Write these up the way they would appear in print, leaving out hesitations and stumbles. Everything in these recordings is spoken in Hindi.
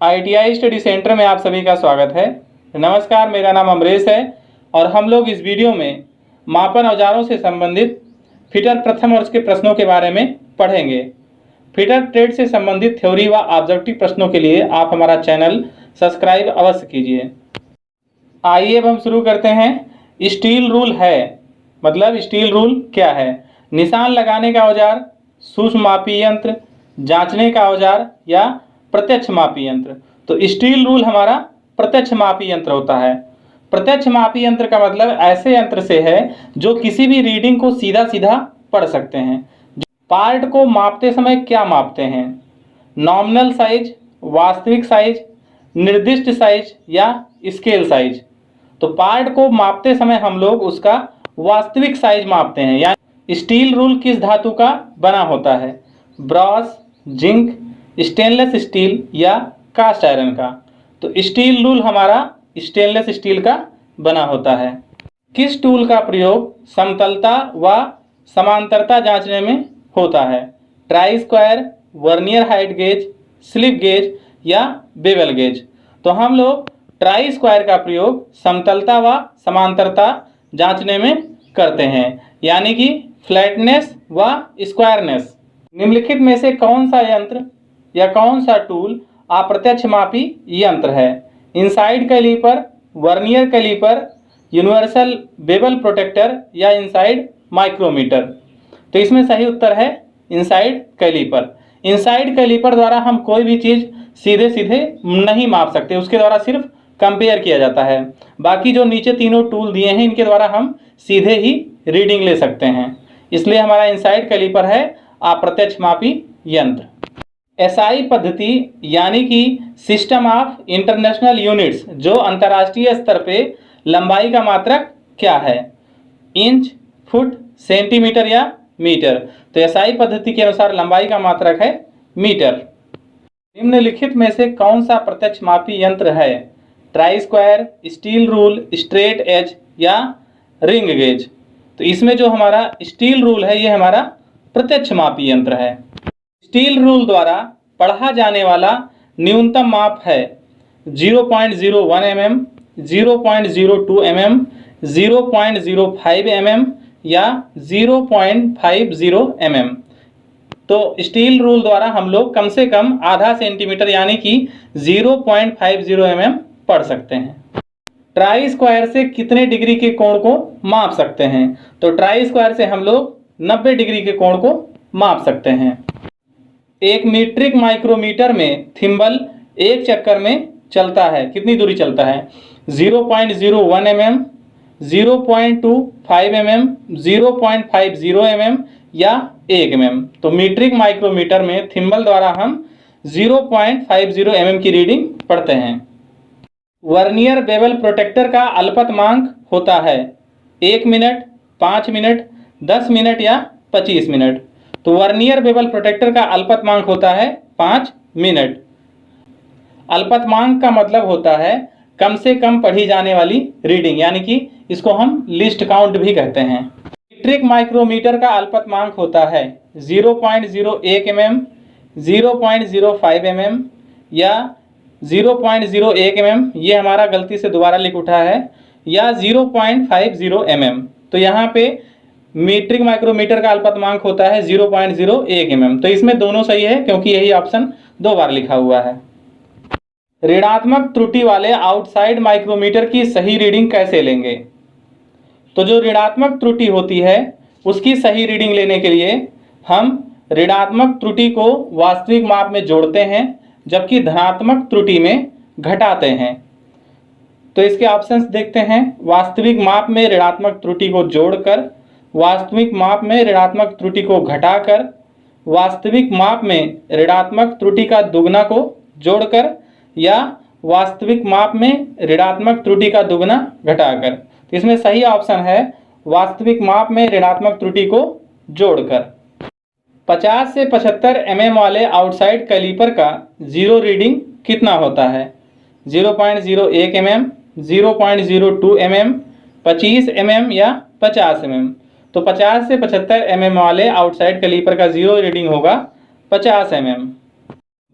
ITI स्टडी सेंटर में आप सभी का स्वागत है। नमस्कार, मेरा नाम अमरेश है और हम लोग इस वीडियो में मापन औजारों से संबंधित फिटर प्रथम वर्ष के प्रश्नों के बारे में पढ़ेंगे। फिटर ट्रेड से संबंधित थ्योरी व ऑब्जेक्टिव प्रश्नों के लिए आप हमारा चैनल सब्सक्राइब अवश्य कीजिए। आइए अब हम शुरू करते हैं। स्टील रूल है, मतलब स्टील रूल क्या है? निशान लगाने का औजार, सूक्ष्म मापी यंत्र, जांचने का औजार या प्रत्यक्ष मापी यंत्र। तो स्टील रूल हमारा प्रत्यक्ष मापी यंत्र होता है। प्रत्यक्ष मापी यंत्र का मतलब ऐसे यंत्र से है जो किसी भी रीडिंग को सीधा सीधा पढ़ सकते हैं। पार्ट को मापते समय क्या मापते हैं? नॉमिनल साइज, वास्तविक साइज, निर्दिष्ट साइज या स्केल साइज। तो पार्ट को मापते समय हम लोग उसका वास्तविक साइज मापते हैं। यानी स्टील रूल किस धातु का बना होता है? ब्रॉस, जिंक, स्टेनलेस स्टील या कास्ट आयरन का। तो स्टील रूल हमारा स्टेनलेस स्टील का बना होता है। किस टूल का प्रयोग समतलता व समांतरता जांचने में होता है? Try square, vernier height gauge, slip gauge या बेवल गेज। तो हम लोग ट्राई स्क्वायर का प्रयोग समतलता व समांतरता जांचने में करते हैं, यानी कि फ्लैटनेस व स्क्वायरनेस। निम्नलिखित में से कौन सा यंत्र या कौन सा टूल अप्रत्यक्ष मापी यंत्र है? Inside caliper, vernier caliper, universal bevel protractor या इनसाइड माइक्रोमीटर। तो इसमें सही उत्तर है इनसाइड कैलीपर। इनसाइड कैलीपर द्वारा हम कोई भी चीज़ सीधे सीधे नहीं माप सकते, उसके द्वारा सिर्फ कंपेयर किया जाता है। बाकी जो नीचे तीनों टूल दिए हैं इनके द्वारा हम सीधे ही रीडिंग ले सकते हैं, इसलिए हमारा इनसाइड कैलीपर है अप्रत्यक्ष मापी यंत्र। SI पद्धति यानी कि सिस्टम ऑफ इंटरनेशनल यूनिट्स, जो अंतर्राष्ट्रीय स्तर पे लंबाई का मात्रक क्या है? इंच, फुट, सेंटीमीटर या मीटर। तो SI पद्धति के अनुसार लंबाई का मात्रक है मीटर। निम्नलिखित में से कौन सा प्रत्यक्ष मापी यंत्र है? Try square, steel rule, straight edge या रिंग गेज। तो इसमें जो हमारा स्टील रूल है ये हमारा प्रत्यक्ष मापी यंत्र है। स्टील रूल द्वारा पढ़ा जाने वाला न्यूनतम माप है 0.01 mm, 0.02 mm, 0.05 mm या 0.50 mm। तो स्टील रूल द्वारा हम लोग कम से कम आधा सेंटीमीटर यानी कि 0.50 mm पढ़ सकते हैं। ट्राई स्क्वायर से कितने डिग्री के कोण को माप सकते हैं? तो ट्राई स्क्वायर से हम लोग 90 डिग्री के कोण को माप सकते हैं। एक मीट्रिक माइक्रोमीटर में थिम्बल एक चक्कर में चलता है, कितनी दूरी चलता है? 0.01 mm, 0.25 mm, 0.50 mm या 1 mm। तो मीट्रिक माइक्रोमीटर में थिम्बल द्वारा हम 0.50 mm की रीडिंग पढ़ते हैं। वर्नियर बेवल प्रोटेक्टर का अल्पतमांक होता है 1 मिनट, 5 मिनट, 10 मिनट या 25 मिनट। तो वर्नियर बेवल प्रोटेक्टर का अल्पतमांक होता है 5 मिनट। अल्पतमांक का मतलब होता है कम से कम पढ़ी जाने वाली रीडिंग, यानी कि इसको हम लिस्ट काउंट भी कहते हैं। मीट्रिक माइक्रोमीटर का अल्पतमांक होता है 0.01 mm, 0.05 mm या 0.01 mm। ये हमारा गलती से दोबारा लिख उठा है, या 0.50 mm। तो यहाँ पे मीट्रिक माइक्रोमीटर का अल्पतमांक होता है 0.01 mm। तो इसमें दोनों सही है क्योंकि यही ऑप्शन 2 बार लिखा हुआ है। ऋणात्मक त्रुटि वाले आउटसाइड माइक्रोमीटर की सही रीडिंग कैसे लेंगे? तो जो ऋणात्मक त्रुटि होती है उसकी सही रीडिंग लेने के लिए हम ऋणात्मक त्रुटि को वास्तविक माप में जोड़ते हैं, जबकि धनात्मक त्रुटि में घटाते हैं। तो इसके ऑप्शंस देखते हैं। वास्तविक माप में ऋणात्मक त्रुटि को जोड़कर, वास्तविक माप में ऋणात्मक त्रुटि को घटाकर, वास्तविक माप में ऋणात्मक त्रुटि का दुगना को जोड़कर या वास्तविक माप में ऋणात्मक त्रुटि का दुगना घटाकर। तो इसमें सही ऑप्शन है वास्तविक माप में ऋणात्मक त्रुटि को जोड़कर। 50 से 75 mm वाले आउटसाइड कैलीपर का जीरो रीडिंग कितना होता है? 0.01 mm, 0.02 mm, 25 mm या 50 mm। तो 50 से 75 mm वाले आउटसाइड कैलीपर का जीरो रीडिंग होगा 50 mm।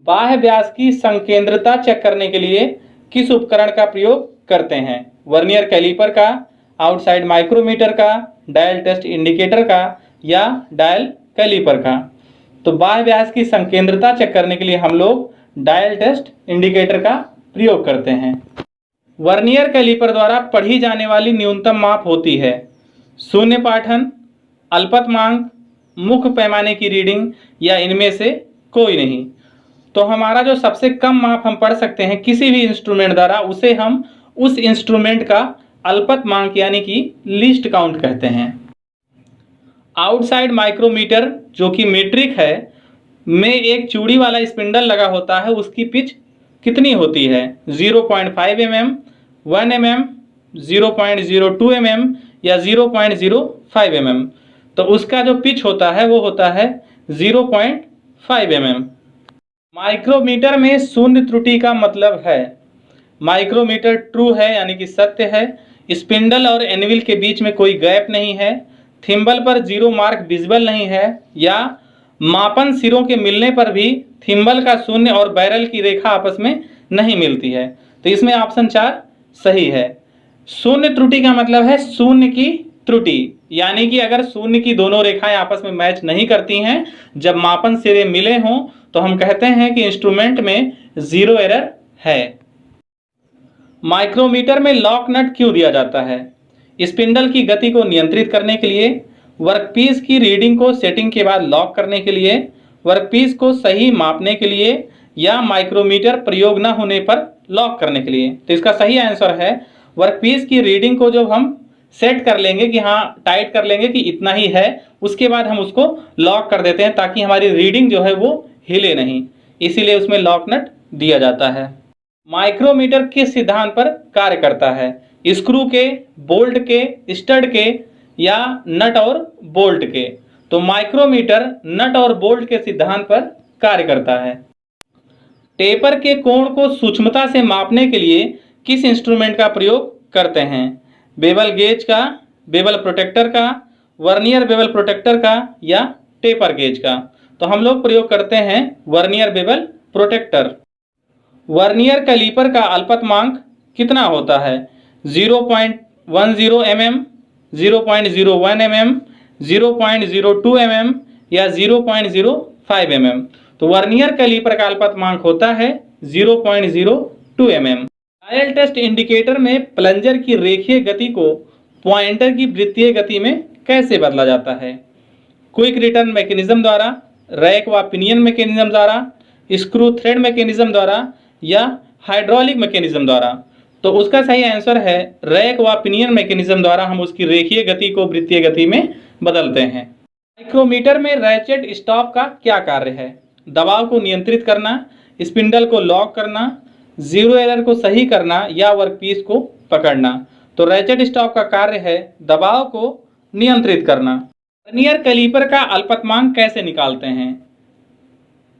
बाह्य व्यास की संकेंद्रता चेक करने के लिए किस उपकरण का प्रयोग करते हैं? वर्नियर कैलिपर का, आउटसाइड माइक्रोमीटर का, डायल टेस्ट इंडिकेटर का या डायल कैलिपर का? तो बाह्य व्यास की संकेंद्रता चेक करने के लिए हम लोग डायल टेस्ट इंडिकेटर का प्रयोग करते हैं। वर्नियर कैलिपर द्वारा पढ़ी जाने वाली न्यूनतम माप होती है शून्य पाठन, अल्पतमांक, मुख्य पैमाने की रीडिंग या इनमें से कोई नहीं। तो हमारा जो सबसे कम माप हम पढ़ सकते हैं किसी भी इंस्ट्रूमेंट द्वारा, उसे हम उस इंस्ट्रूमेंट का अल्पतमांक यानी कि लीस्ट काउंट कहते हैं। आउटसाइड माइक्रोमीटर जो कि मीट्रिक है में एक चूड़ी वाला स्पिंडल लगा होता है, उसकी पिच कितनी होती है? 0.5 mm, 1 mm, 0.02 mm या 0.05 mm? तो उसका जो पिच होता है वो होता है 0.5 mm। माइक्रोमीटर में शून्य त्रुटि का मतलब है माइक्रोमीटर ट्रू है यानी कि सत्य है, स्पिंडल और एनविल के बीच में कोई गैप नहीं है, थिम्बल पर जीरो मार्क विजिबल नहीं है, या मापन सिरों के मिलने पर भी थिम्बल का शून्य और बैरल की रेखा आपस में नहीं मिलती है। तो इसमें ऑप्शन 4 सही है। शून्य त्रुटि का मतलब है शून्य की त्रुटि, यानी कि अगर शून्य की दोनों रेखाएं आपस में मैच नहीं करती हैं, जब मापन सिरे मिले हों, तो हम कहते हैं कि इंस्ट्रूमेंट में जीरो एरर है। माइक्रोमीटर में लॉक नट क्यों दिया जाता है? स्पिंडल की गति को नियंत्रित करने के लिए, वर्कपीस की रीडिंग को सेटिंग के बाद लॉक करने के लिए, वर्कपीस को सही मापने के लिए, या माइक्रोमीटर प्रयोग न होने पर लॉक करने के लिए। तो इसका सही आंसर है वर्कपीस की रीडिंग को जब हम सेट कर लेंगे कि हाँ टाइट कर लेंगे कि इतना ही है, उसके बाद हम उसको लॉक कर देते हैं ताकि हमारी रीडिंग जो है वो हिले नहीं, इसीलिए उसमें लॉक नट दिया जाता है। माइक्रोमीटर किस सिद्धांत पर कार्य करता है? स्क्रू के, बोल्ट के, स्टड के या नट और बोल्ट के? तो माइक्रोमीटर नट और बोल्ट के सिद्धांत पर कार्य करता है। टेपर के कोण को सूक्ष्मता से मापने के लिए किस इंस्ट्रूमेंट का प्रयोग करते हैं? बेवल गेज का, बेवल प्रोटेक्टर का, वर्नियर बेवल प्रोटेक्टर का या टेपर गेज का? तो हम लोग प्रयोग करते हैं vernier bevel protractor. Vernier caliper का अल्पतमांक कितना होता है? 0.10 mm, 0.01 mm, 0.02 mm या 0.05 mm? तो वर्नियर कैलिपर का अल्पतमांक होता है 0.02 mm। डायल टेस्ट इंडिकेटर में प्लंजर की रेखीय गति को पॉइंटर की वृत्तीय गति में कैसे बदला जाता है? क्विक रिटर्न मैकेनिज्म द्वारा, रैक व पिनियन मैकेनिज्म द्वारा, स्क्रू थ्रेड मैकेनिज्म द्वारा या हाइड्रोलिक मैकेनिज्म द्वारा? तो उसका सही आंसर है रैक व पिनियन मैकेनिज्म द्वारा हम उसकी रेखीय गति को वृत्तीय गति में बदलते हैं। माइक्रोमीटर में रैचेट स्टॉप का क्या कार्य है? दबाव को नियंत्रित करना, स्पिंडल को लॉक करना, जीरो एरर को सही करना या वर्कपीस को पकड़ना? तो रैचेट स्टॉप का कार्य है दबाव को नियंत्रित करना। वर्नियर कैलिपर का अल्पतमांक कैसे निकालते हैं?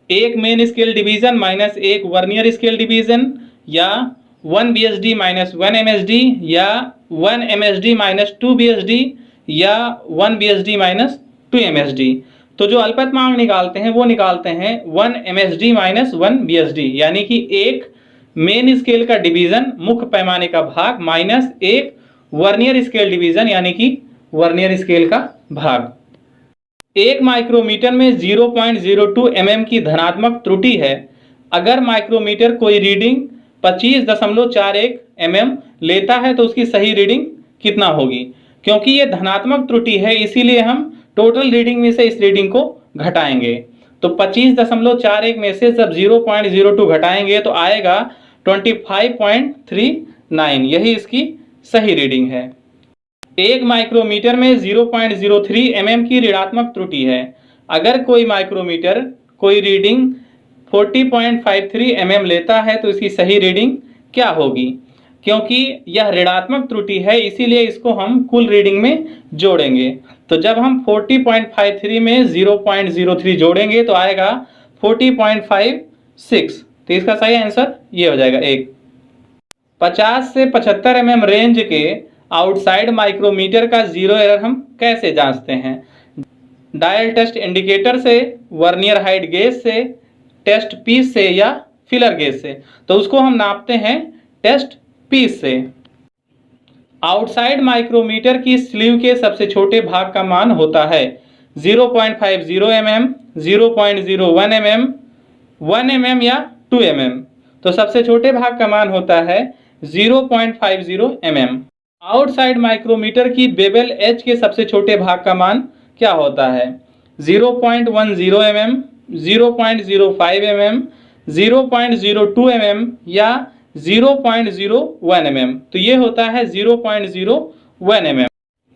एक मेन स्केल डिवीजन माइनस एक वर्नियर स्केल डिवीजन, या 1 BSD माइनस 1 MSD, या 1 MSD माइनस 2 BSD, या 1 BSD माइनस 2 MSD? तो जो अल्पतमांक निकालते हैं वो निकालते हैं 1 MSD माइनस 1 BSD, यानी कि एक मेन स्केल का डिवीजन मुख्य पैमाने का भाग माइनस एक वर्नियर स्केल डिवीजन यानी कि वर्नियर स्केल का भाग। एक माइक्रोमीटर में 0.02 mm की धनात्मक त्रुटि है। अगर माइक्रोमीटर कोई रीडिंग 25.41 mm लेता है तो उसकी सही रीडिंग कितना होगी? क्योंकि ये धनात्मक त्रुटि है इसीलिए हम टोटल रीडिंग में से इस रीडिंग को घटाएंगे। तो 25.41 में से जब 0.02 घटाएंगे तो आएगा 25.39, यही इसकी सही रीडिंग है। एक माइक्रोमीटर में 0.03 mm की ऋणात्मक त्रुटि है। अगर कोई माइक्रोमीटर कोई रीडिंग 40.53 mm लेता है तो इसकी सही रीडिंग क्या होगी? क्योंकि यह ऋणात्मक त्रुटि है इसीलिए इसको हम कुल रीडिंग में जोड़ेंगे। तो जब हम 40.53 में 0.03 जोड़ेंगे तो आएगा 40.56। तो इसका सही आंसर ये हो जाएगा एक। 50 से 75 mm रेंज के आउटसाइड माइक्रोमीटर का जीरो एरर हम कैसे जांचते हैं? डायल टेस्ट इंडिकेटर से, वर्नियर हाइट गेज से, टेस्ट पीस से या फिलर गेज से, तो उसको हम नापते हैं टेस्ट पीस से। आउटसाइड माइक्रोमीटर की स्लीव के सबसे छोटे भाग का मान होता है 0.50 mm, 0.01 mm, 1 mm या 2 mm। तो सबसे छोटे भाग का मान होता है 0.50 mm। आउटसाइड माइक्रोमीटर की बेबल एज के सबसे छोटे भाग का मान क्या होता है 0.10 mm, 0.05 mm, 0.02 mm या 0.01 mm। तो ये होता है 0.01 mm।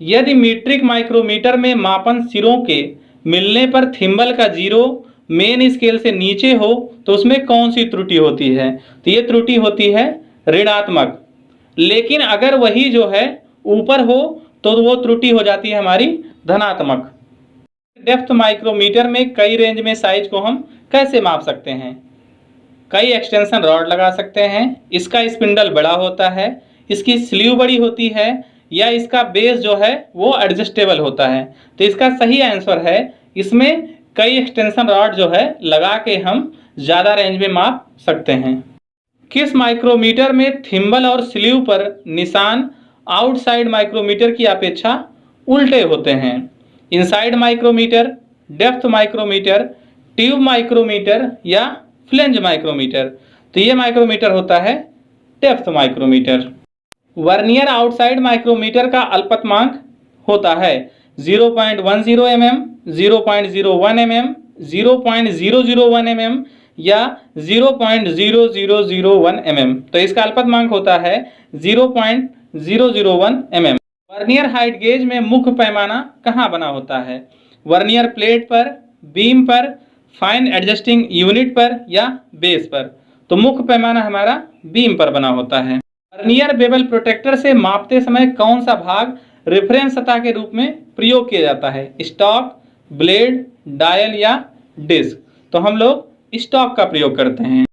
यदि मीट्रिक माइक्रोमीटर में मापन सिरों के मिलने पर थिम्बल का जीरो मेन स्केल से नीचे हो तो उसमें कौन सी त्रुटि होती है, तो ये त्रुटि होती है ऋणात्मक। लेकिन अगर वही जो है ऊपर हो तो वो त्रुटि हो जाती है हमारी धनात्मक। डेप्थ माइक्रोमीटर में कई रेंज में साइज को हम कैसे माप सकते हैं, कई एक्सटेंशन रॉड लगा सकते हैं, इसका स्पिंडल बड़ा होता है, इसकी स्लीव बड़ी होती है, या इसका बेस जो है वो एडजस्टेबल होता है। तो इसका सही आंसर है इसमें कई एक्सटेंशन रॉड जो है लगा के हम ज़्यादा रेंज में माप सकते हैं। किस माइक्रोमीटर में थिम्बल और स्लीव पर निशान आउटसाइड माइक्रोमीटर की अपेक्षा उल्टे होते हैं, inside micrometer, depth micrometer, tube micrometer या फ्लेंज माइक्रोमीटर। तो ये माइक्रोमीटर होता है depth micrometer. Vernier outside micrometer का अल्पतमांक होता है 0.10 mm, 0.01 mm, 0.001 mm या 0.0001 mm। तो इसका अल्पतमांक होता है 0.001 mm। वर्नियर हाइट गेज में मुख्य पैमाना कहाँ बना होता है, वर्नियर प्लेट पर, बीम पर, फाइन एडजस्टिंग यूनिट पर या बेस पर। तो मुख्य पैमाना हमारा बीम पर बना होता है। वर्नियर बेवल प्रोटेक्टर से मापते समय कौन सा भाग रेफरेंस सतह के रूप में प्रयोग किया जाता है, स्टॉक, ब्लेड, डायल या डिस्क। तो हम लोग स्टॉक का प्रयोग करते हैं।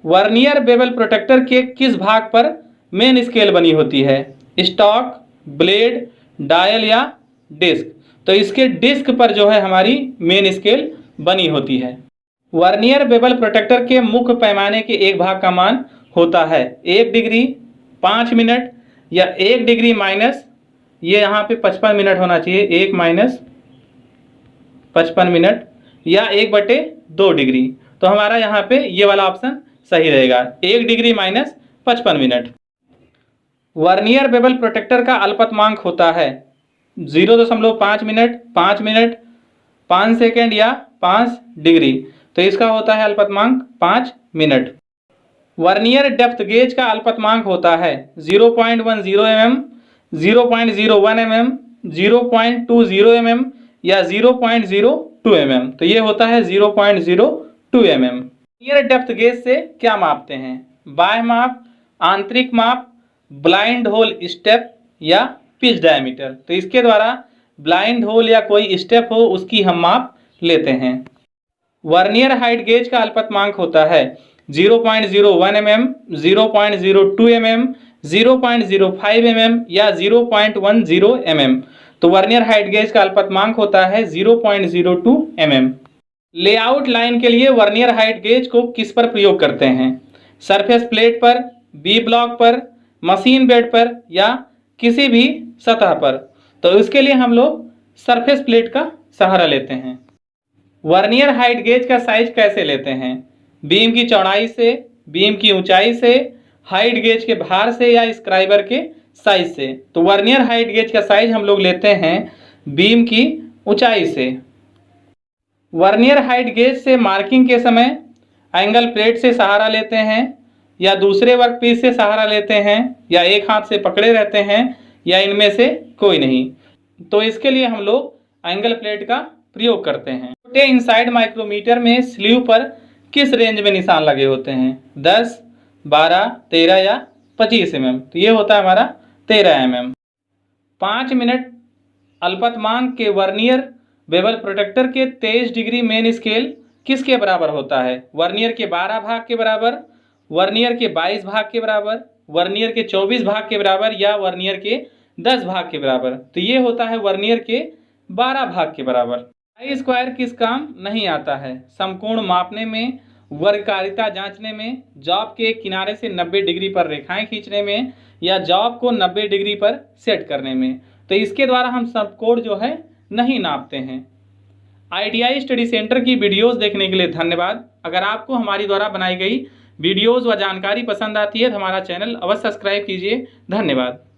वर्नियर बेवल प्रोटेक्टर के किस भाग पर मेन स्केल बनी होती है, स्टॉक, ब्लेड, डायल या डिस्क। तो इसके डिस्क पर जो है हमारी मेन स्केल बनी होती है। वर्नियर बेवल प्रोटेक्टर के मुख्य पैमाने के एक भाग का मान होता है 1 डिग्री, 5 मिनट या 1 डिग्री माइनस, ये यहाँ पे 55 मिनट होना चाहिए, 1 माइनस 55 मिनट या 1/2 डिग्री। तो हमारा यहाँ पे ये वाला ऑप्शन सही रहेगा, 1 degree minus 55 minute. Vernier bevel protector का अल्पतमांक होता है 0.5 मिनट, 5 मिनट, 5 सेकेंड या 5 डिग्री। तो इसका होता है अल्पतमांक 5 मिनट। वर्नियर डेप्थ गेज का अल्पतमांक होता है 0.10 mm, 0.01 mm, 0.20 mm या 0.02 mm। तो ये होता है 0.02 mm। वर्नियर डेप्थ गेज से क्या मापते हैं, बाह्य माप, आंतरिक माप, ब्लाइंड होल स्टेप या पिच डायमीटर। तो इसके द्वारा ब्लाइंड होल या कोई स्टेप हो उसकी हम माप लेते हैं। वर्नियर हाइट गेज का अल्पतमांक होता है 0.01 mm, 0.02 mm, 0.05 mm या 0.10 mm। तो वर्नियर हाइट गेज का अल्पतमांक होता है 0.02 mm। लेआउट लाइन के लिए वर्नियर हाइट गेज को किस पर प्रयोग करते हैं, सरफेस प्लेट पर, बी ब्लॉक पर, मशीन बेड पर या किसी भी सतह पर। तो इसके लिए हम लोग सरफेस प्लेट का सहारा लेते हैं। वर्नियर हाइट गेज का साइज कैसे लेते हैं, बीम की चौड़ाई से, बीम की ऊंचाई से, हाइट गेज के भार से या स्क्राइबर के साइज से। तो वर्नियर हाइट गेज का साइज हम लोग लेते हैं बीम की ऊंचाई से। वर्नियर हाइट गेज से मार्किंग के समय एंगल प्लेट से सहारा लेते हैं या दूसरे वर्कपीस से सहारा लेते हैं या एक हाथ से पकड़े रहते हैं या इनमें से कोई नहीं। तो इसके लिए हम लोग एंगल प्लेट का प्रयोग करते हैं। छोटे इनसाइड माइक्रोमीटर में स्लीव पर किस रेंज में निशान लगे होते हैं, 10, 12, 13 या 25 mm। तो ये होता है हमारा 13 mm। 5 मिनट अल्पतमांक के वर्नियर बेवल प्रोटेक्टर के 23 डिग्री मेन स्केल किसके बराबर होता है, वर्नियर के 12 भाग के बराबर, वर्नियर के 22 भाग के बराबर, वर्नियर के 24 भाग के बराबर या वर्नियर के 10 भाग के बराबर। तो ये होता है वर्नियर के 12 भाग के बराबर। आई स्क्वायर किस काम नहीं आता है, समकोण मापने में, वर्गकारिता जांचने में, जॉब के किनारे से 90 डिग्री पर रेखाएं खींचने में, या जॉब को 90 डिग्री पर सेट करने में। तो इसके द्वारा हम सबकोण जो है नहीं नापते हैं। ITI स्टडी सेंटर की वीडियोस देखने के लिए धन्यवाद। अगर आपको हमारी द्वारा बनाई गई वीडियोस व जानकारी पसंद आती है तो हमारा चैनल अवश्य सब्सक्राइब कीजिए। धन्यवाद।